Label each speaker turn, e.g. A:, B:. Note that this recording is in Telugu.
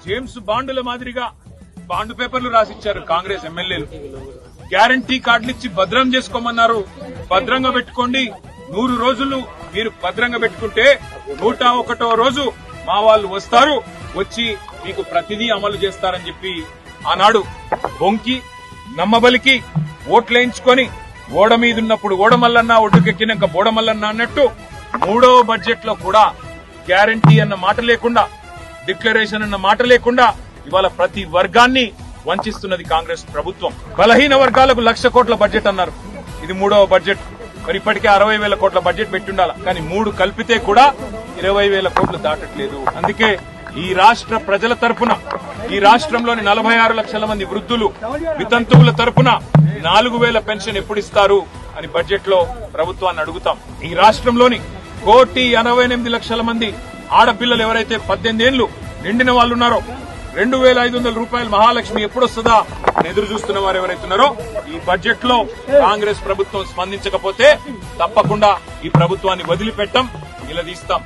A: జేమ్స్ బాండుల మాదిరిగా బాండ్ పేపర్లు రాసిచ్చారు కాంగ్రెస్ ఎమ్మెల్యేలు. గ్యారంటీ కార్డులు ఇచ్చి భద్రం చేసుకోమన్నారు. భద్రంగా పెట్టుకోండి. 100 రోజులు మీరు భద్రంగా పెట్టుకుంటే 101వ రోజు మా వాళ్ళు వస్తారు, వచ్చి మీకు ప్రతిదీ అమలు చేస్తారని చెప్పి ఆనాడు బొంకి నమ్మబలికి ఓట్లేయించుకొని ఓడ మీదున్నప్పుడు ఓడమల్లన్న, ఒడ్డుకెక్కినాక బోడమల్లన్న అన్నట్టు 3వ బడ్జెట్ లో కూడా గ్యారంటీ అన్న మాట లేకుండా, డిక్లరేషన్ అన్న మాట లేకుండా ఇవాళ ప్రతి వర్గాన్ని వంచిస్తున్నది కాంగ్రెస్ ప్రభుత్వం. బలహీన వర్గాలకు 1,00,000 కోట్ల బడ్జెట్ అన్నారు. ఇది 3వ బడ్జెట్. మరి ఇప్పటికే 60,000 కోట్ల బడ్జెట్ పెట్టుండాల, కానీ 3 కలిపితే కూడా 20,000 కోట్లు దాటట్లేదు. అందుకే ఈ రాష్ట్ర ప్రజల తరపున, ఈ రాష్ట్రంలోని 46 లక్షల మంది వృద్ధులు, వితంతువుల తరపున 4,000 పెన్షన్ ఎప్పుడు ఇస్తారు అని బడ్జెట్ లో ప్రభుత్వాన్ని అడుగుతాం. ఈ రాష్ట్రంలోని 1,88,00,000 మంది ఆడపిల్లలు ఎవరైతే 18 ఏళ్లు నిండిన వాళ్ళున్నారో 2,500 రూపాయలు మహాలక్ష్మి ఎప్పుడొస్తుందా అని ఎదురు చూస్తున్న వారు ఎవరైతున్నారో ఈ బడ్జెట్ లో కాంగ్రెస్ ప్రభుత్వం స్పందించకపోతే తప్పకుండా ఈ ప్రభుత్వాన్ని వదిలిపెట్టం, నిలదీస్తాం.